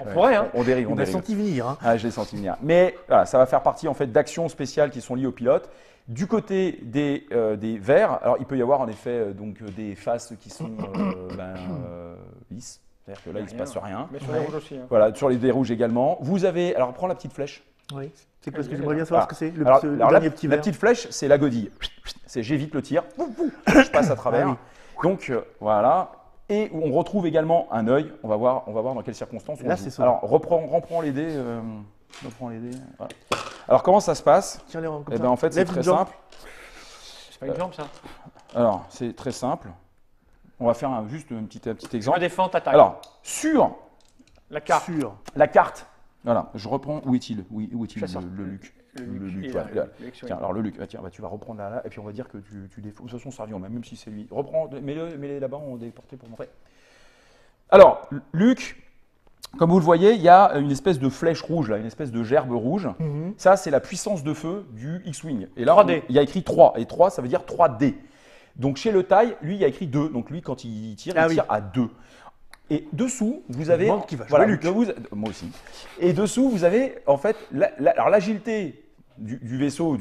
On pourrait, hein. On dérive, On on a dérive. senti venir. Hein. Ah, je l'ai senti venir. Mais voilà, ça va faire partie en fait d'actions spéciales qui sont liées au pilote. Du côté des verts, alors il peut y avoir en effet des faces qui sont lisses. C'est-à-dire que là, il ne se passe rien. Mais sur les rouges aussi. Hein. Voilà, sur les dés rouges également. Vous avez, alors prends la petite flèche. Oui. C'est parce que j'aimerais bien savoir ce que c'est. Le Alors, le alors dernier petit la verre. petite flèche, c'est la godille. C'est j'évite le tir. Je passe à travers. Ah Donc voilà. Et on retrouve également un œil. On va voir dans quelles circonstances. Là, joue. c'est ça. Alors reprends les dés. Reprends les dés. Voilà. Alors comment ça se passe? Tiens-les comme Eh ça. ben en fait, c'est Lève très une jambe. simple. C'est pas une jambe, ça. Alors c'est très simple. On va faire juste un petit Je exemple. me défends, t'attaques. Alors sur La carte. Sûr. la carte. Voilà, je reprends. Où est-il Chasseur. le Luc? Le Le Luc, Luc, il est ouais, là, là. le Luc, Tiens, alors le Luc, tiens, tu vas reprendre là, et puis on va dire que tu défends. De toute façon, ça revient au même si c'est lui. Reprends, mets-les là-bas, on est porté pour montrer. Alors, Luc, Comme vous le voyez, il y a une espèce de flèche rouge, là, une espèce de gerbe rouge. Ça, c'est la puissance de feu du X-Wing. Et là, 3D. il y a écrit 3. Et 3, ça veut dire 3D. Donc chez le TIE, lui, il y a écrit 2. Donc lui, quand il tire, il tire à 2. Et dessous, vous avez. Qui va voilà, jouer Luke. moi aussi. Et dessous, vous avez en fait alors l'agilité du vaisseau,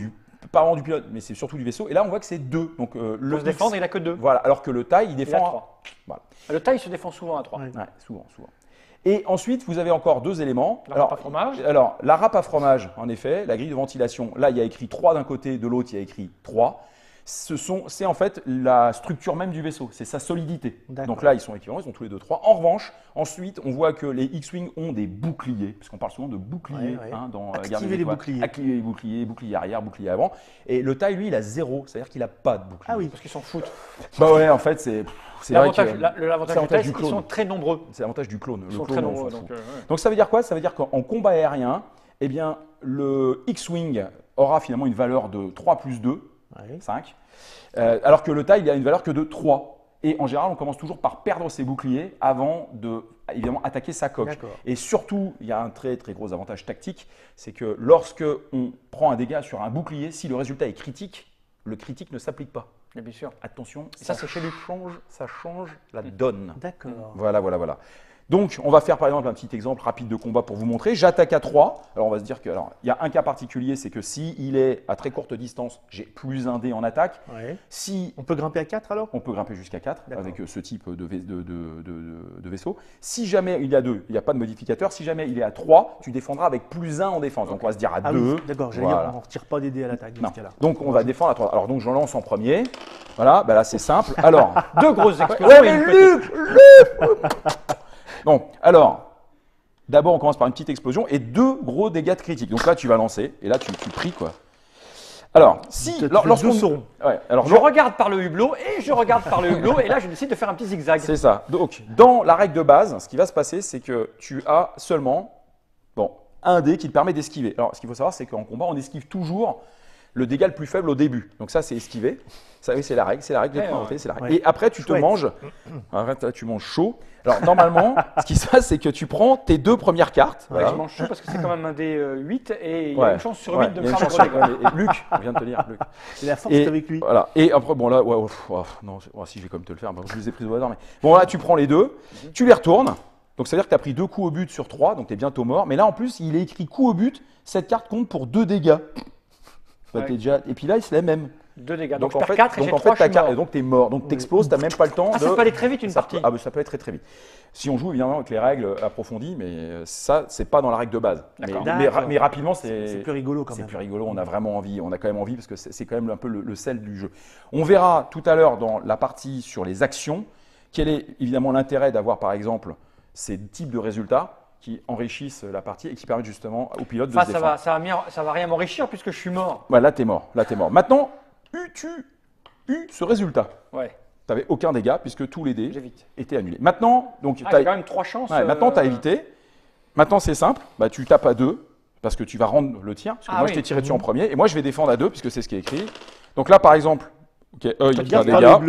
pas vraiment du pilote, mais c'est surtout du vaisseau. Et là, on voit que c'est 2. Donc Pour se défendre, il n'a que 2. Voilà, alors que le TIE, il Il a défend 3. Voilà. Le taille se défend souvent à 3. Ouais. Ouais, souvent. Et ensuite, vous avez encore 2 éléments. La râpe à fromage. Alors, la râpe à fromage, en effet, la grille de ventilation, là, il y a écrit 3 d'un côté, de l'autre, il y a écrit 3. C'est en fait la structure même du vaisseau, c'est sa solidité. Donc là, ils sont équivalents, ils ont tous les deux 3. En revanche, ensuite, on voit que les X-Wing ont des boucliers, parce qu'on parle souvent de boucliers dans la guerre des étoiles. Activer les boucliers, bouclier arrière, bouclier avant. Et le TIE, lui, il a 0, c'est-à-dire qu'il n'a pas de bouclier. Ah oui, parce qu'ils s'en foutent. Bah ouais, en fait, c'est L'avantage l'avantage du test, c'est qu'ils sont très nombreux. C'est l'avantage du clone. Ils sont très nombreux. Donc ça veut dire quoi? Ça veut dire qu'en combat aérien, eh bien, le X-Wing aura finalement une valeur de 3 plus 2, 5. Alors que le TIE, il a une valeur que de 3. Et en général, on commence toujours par perdre ses boucliers avant de, évidemment, attaquer sa coque. Et surtout, il y a un très très gros avantage tactique, c'est que lorsque on prend un dégât sur un bouclier, si le résultat est critique, le critique ne s'applique pas. Mais bien sûr. Attention, ça c'est chez lui. Ça change la donne. D'accord. Voilà. Donc, on va faire par exemple un petit exemple rapide de combat pour vous montrer. J'attaque à 3. Alors, on va se dire qu'il y a un cas particulier, c'est que s'il est à très courte distance, j'ai plus un dé en attaque. Si on peut grimper à 4 alors? On peut grimper jusqu'à 4 avec ce type de vaisseau. Si jamais il y a 2, il n'y a pas de modificateur. Si jamais il est à 3, tu défendras avec plus 1 en défense. Donc, on va se dire à 2. Oui, d'accord, j'allais dire, on ne retire pas des dés à l'attaque dans ce cas-là. Donc, on va défendre à 3. Alors, donc, j'en lance en premier. Voilà, là, c'est simple. Alors, 2 grosses explosions. Luc Bon, alors, d'abord, on commence par une petite explosion et 2 gros dégâts de critique. Donc là, tu vas lancer et là, tu pries, quoi. Alors, lorsqu'on... Je regarde par le hublot et je regarde par le hublot et là, je décide de faire un petit zigzag. C'est ça. Donc, dans la règle de base, ce qui va se passer, c'est que tu as seulement un dé qui te permet d'esquiver. Alors, ce qu'il faut savoir, c'est qu'en combat, on esquive toujours le dégât le plus faible au début. Donc ça, c'est esquiver. Ça, oui, c'est la règle. C'est la règle. C'est la règle. Et après, tu te manges. Arrête, là, tu manges chaud. Alors, normalement, ce qui se passe, c'est que tu prends tes 2 premières cartes. Voilà. Je mange chaud parce que c'est quand même un dé 8 et il y a une chance sur 8 de me faire le gros dégât. Luc, je viens de te dire. Luc. C'est la force avec lui. Voilà. Et après, bon, là, non, si, je vais quand même te le faire. Je les ai pris au hasard. Mais... Bon, là, tu prends les 2, tu les retournes. Donc, ça veut dire que tu as pris 2 coups au but sur 3, donc tu es bientôt mort. Mais là, en plus, il est écrit coup au but. Cette carte compte pour 2 dégâts. Et puis là, c'est la même. 2 dégâts. Donc, je perds 4 et j'ai 3, je suis mort. Et donc, tu es mort. Donc, tu exploses, tu n'as même pas le temps de... Ça peut aller très vite, une partie. Ça peut aller très très vite. Si on joue évidemment avec les règles approfondies, mais ça, c'est pas dans la règle de base. Mais rapidement, c'est plus rigolo quand même. C'est plus rigolo, on a vraiment envie, on a quand même envie parce que c'est quand même un peu le sel du jeu. On verra tout à l'heure dans la partie sur les actions, quel est évidemment l'intérêt d'avoir par exemple ces types de résultats qui enrichissent la partie et qui permettent justement au pilote de se défendre. Ça va rien m'enrichir puisque je suis mort. Là, t'es mort. Maintenant, tu eu ce résultat. Tu n'avais aucun dégât puisque tous les dés étaient annulés. Maintenant, donc, tu as quand même 3 chances. Maintenant, tu as évité. Maintenant, c'est simple. Tu tapes à 2 parce que tu vas rendre le tir. Parce que moi, je t'ai tiré dessus en premier. Et moi, je vais défendre à 2 puisque c'est ce qui est écrit. Donc là, par exemple, il y a un dégât.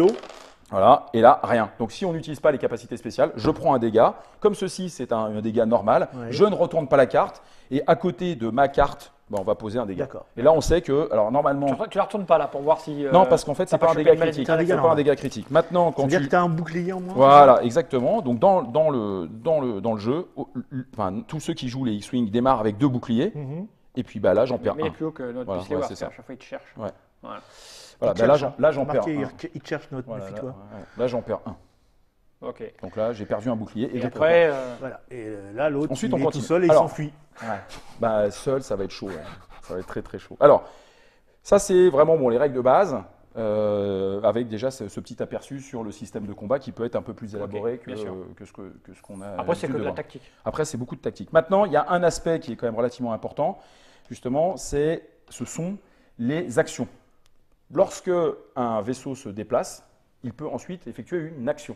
Voilà, et là, rien. Donc si on n'utilise pas les capacités spéciales, je prends un dégât. Comme ceci, c'est un dégât normal. Je ne retourne pas la carte. Et à côté de ma carte, on va poser un dégât. Et là, on sait que, alors normalement... Tu ne la retournes pas là pour voir si... non, parce qu'en fait, ce n'est pas un dégât critique. C'est pas un dégât critique. Maintenant, quand c'est-à-dire que tu as un bouclier en moins. Voilà, exactement. Donc dans le jeu, tous ceux qui jouent les X-Wing démarrent avec 2 boucliers. Et puis là, j'en perds un. Mais il est plus haut que notre pistolet, à chaque fois, il te cherche. Voilà, là, j'en perds un. Il cherche notre, méfie-toi. Là, j'en perds un. Ok. Donc là, j'ai perdu un bouclier. Et après, voilà. Et là, l'autre, ensuite, il est tout seul et il s'enfuit. Seul, ça va être chaud. Ça va être très très chaud. Alors, ça, c'est vraiment les règles de base. Avec déjà ce petit aperçu sur le système de combat qui peut être un peu plus élaboré que ce qu'on a. Après, c'est que de la tactique. Après, c'est beaucoup de tactique. Maintenant, il y a un aspect qui est quand même relativement important. Justement, ce sont les actions. Lorsque un vaisseau se déplace, il peut ensuite effectuer une action.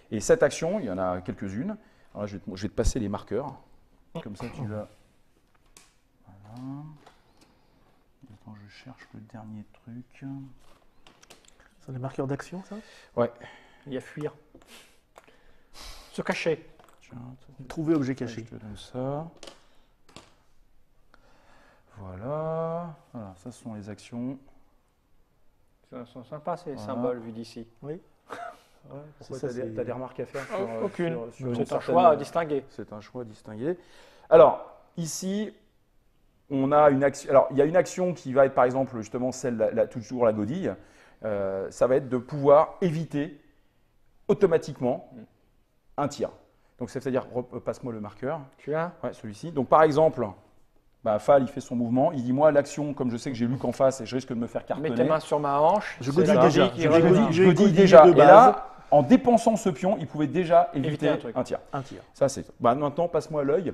Et cette action, il y en a quelques-unes. Alors là, je vais te passer les marqueurs. Comme ça, tu vas... Voilà. Attends, je cherche le dernier truc. Ce sont les marqueurs d'action, ça? Ouais. Il y a fuir. Se cacher. Tiens, Trouver objet je caché. te donne ça. Voilà. Voilà, ça ce sont les actions. Ils sont sympas ces Voilà. symboles vus d'ici. Oui. Pourquoi ça, tu as des remarques à faire Aucune. sur C'est un certaines- choix distingué. C'est un choix distingué. Alors, ici, on a une action. Alors, il y a une action qui va être, par exemple, justement, toujours la godille. Ça va être de pouvoir éviter automatiquement un tir. Donc, c'est-à-dire, passe-moi le marqueur. Tu as Ouais, celui-ci. Donc, par exemple, Fall, il fait son mouvement. Il dit, moi, l'action, comme je sais que j'ai Luc en face et je risque de me faire Mets tes cartonner, main sur ma hanche. Je c'est godille la déjà. godille qui Je redonne godille- un- je- je dis godille déjà. de Et base. là, en dépensant ce pion, il pouvait déjà éviter Éviter un truc. un tir. Un tir. Ça, c'est. Maintenant, passe-moi l'œil.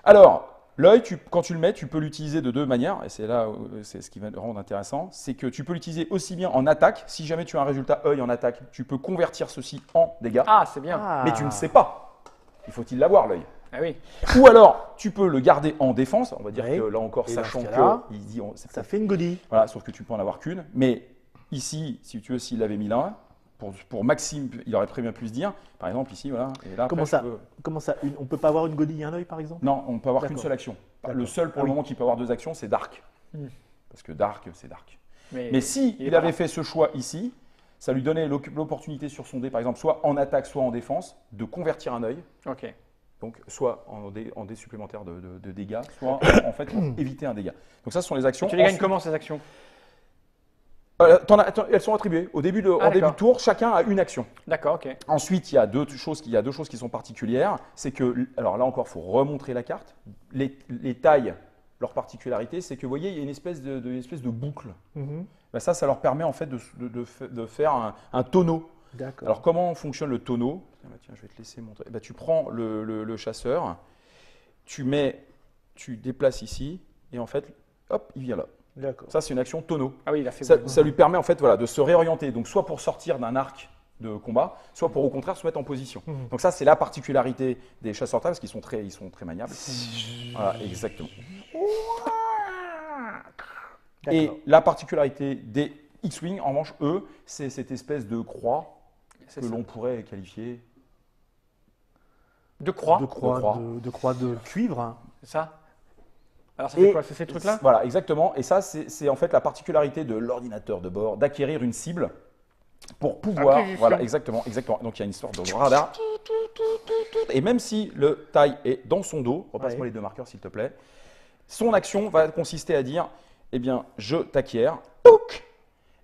Alors, l'œil, quand tu le mets, tu peux l'utiliser de deux manières, et c'est là où c'est ce qui va le rendre intéressant, c'est que tu peux l'utiliser aussi bien en attaque, si jamais tu as un résultat œil en attaque, tu peux convertir ceci en dégâts, Ah, c'est bien. Ah. mais tu ne sais pas. Il faut-il l'avoir, l'œil. Ah oui. Ou alors, tu peux le garder en défense, on va dire Ouais. que là encore, Et dans sachant ce cas-là, que il dit, Ça fait une godille. voilà, sauf que tu peux en avoir qu'une, mais ici, si tu veux, s'il avait mis là, pour Maxime, il aurait très bien pu se dire, par exemple ici, voilà, et là, Comment après, ça Comment ça On peut pas avoir une godille et un œil, par exemple? Non, on ne peut avoir qu'une D'accord. seule action. Le D'accord. seul pour Ah le oui. moment qui peut avoir deux actions, c'est Dark. Hmm. Parce que Dark, c'est Dark. Mais, Mais si il est il pas avait là. fait ce choix ici, ça lui donnait l'opportunité sur son dé, par exemple, soit en attaque, soit en défense, de convertir un œil. Ok. Donc, soit en dé supplémentaire de dégâts, soit en fait pour éviter un dégât. Donc, ça, ce sont les actions. Tu les gagnes Ensuite, comment ces actions? elles sont attribuées. Au début en Ah, début de d'accord. tour, chacun a une action. D'accord, ok. Ensuite, il y a deux choses qui sont particulières. C'est que, alors là encore, il faut remontrer la carte. Les tailles, leur particularité, c'est que vous voyez, il y a une espèce de boucle. Mhm. Ça leur permet en fait de faire un tonneau. D'accord. Alors, comment fonctionne le tonneau? Tiens, je vais te laisser montrer. Tu prends le chasseur, tu déplaces ici, et en fait, hop, il vient là. D'accord. Ça, c'est une action tonneau. Ah oui, il a fait. Ça lui permet en fait de se réorienter, donc soit pour sortir d'un arc de combat, soit pour au contraire se mettre en position. Mhm. Donc ça, c'est la particularité des chasseurs de table, parce qu'ils sont très maniables. Voilà, exactement. Et D'accord. la particularité des X-Wing, en revanche, eux, c'est cette espèce de croix C'est que ça. l'on pourrait qualifier. De croix. De croix croix. de croix de cuivre. Hein. C'est ça. Alors ça Et- fait quoi? C'est ces trucs-là? Voilà, exactement. Et ça, c'est en fait la particularité de l'ordinateur de bord, d'acquérir une cible pour pouvoir. Acquisition. Voilà, exactement. Donc il y a une histoire de radar. Et même si le taille est dans son dos, repasse-moi Ouais. les deux marqueurs s'il te plaît, son action va consister à dire, eh bien, je t'acquiers. Touc.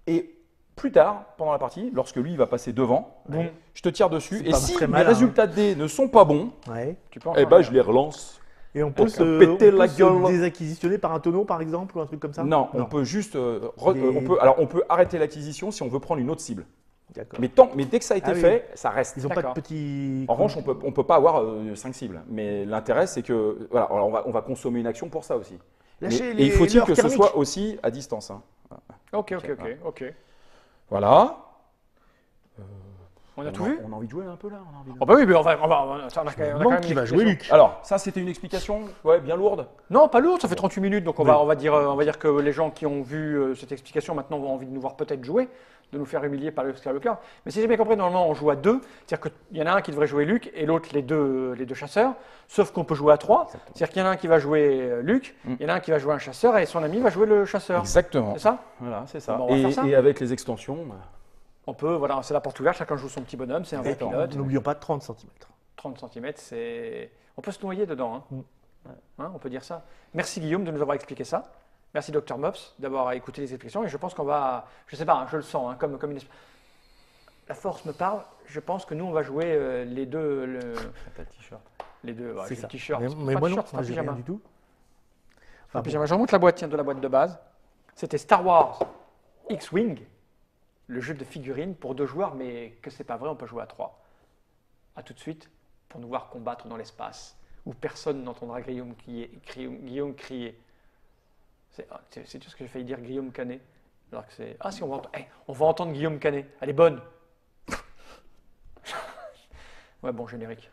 Et plus tard, pendant la partie, lorsque lui il va passer devant, Bon, je te tire dessus. C'est Et pas si très mes malin, résultats de dés ne sont pas bons, Ouais. tu peux en eh changer, ben, hein. je les relance. Et on peut Pour se se péter la gueule. désacquisitionner par un tonneau, par exemple, ou un truc comme ça? Non, on peut juste. Des- On peut arrêter l'acquisition si on veut prendre une autre cible. D'accord. Mais dès que ça a été Ah oui. fait, ça reste. Ils n'ont pas de D'accord. petits. En revanche, on peut pas avoir 5 cibles. Mais l'intérêt, c'est que voilà, alors on va consommer une action pour ça aussi. Lâchez Et il faut-il leurs que ce thermiques. soit aussi à distance. Hein. Ok. Voilà. On a tout vu? On a envie de jouer un peu là. On a envie de- Oh bah oui, mais on a quand Manque même qui une va jouer explication. Luc. Alors, ça, c'était une explication bien lourde. Non, pas lourd, ça fait 38 minutes, donc on Oui. va dire que les gens qui ont vu cette explication maintenant ont envie de nous voir peut-être jouer, de nous faire humilier par le Skywalker. Mais si j'ai bien compris, normalement on joue à deux, c'est-à-dire qu'il y en a un qui devrait jouer Luke et l'autre les deux chasseurs, sauf qu'on peut jouer à trois, c'est-à-dire qu'il y en a un qui va jouer Luke, il y en a un qui va jouer un chasseur et son ami va jouer le chasseur. Exactement. C'est ça? Voilà, c'est ça. Bon, on va faire ça. Et avec les extensions. On peut, voilà, c'est la porte ouverte, chacun joue son petit bonhomme, c'est un vrai Exactement. pilote. N'oublions pas 30 cm. 30 cm, c'est. On peut se noyer dedans, hein. Mm. Hein, on peut dire ça. Merci Guillaume de nous avoir expliqué ça. Merci Dr Mops d'avoir écouté les explications. Et je pense qu'on va. Je sais pas, hein, je le sens, hein, comme une. La force me parle. Je pense que nous, on va jouer les deux. T'as le t-shirt. Les deux. Ouais, C'est j'ai ça. le t-shirt. Mais, C'est mais pas moi un non, t-shirt, c'est moi un j'ai pyjama. rien du tout. Un Enfin, pyjama. Je remonte la boîte, tiens, de la boîte de base. C'était Star Wars X-Wing, le jeu de figurines pour 2 joueurs, mais que c'est pas vrai, on peut jouer à 3. A tout de suite pour nous voir combattre dans l'espace, où personne n'entendra Guillaume crier. C'est tout ce que j'ai failli dire Guillaume Canet. Alors que c'est. Ah si, on va entendre Guillaume Canet. Elle est bonne. Ouais, bon, générique.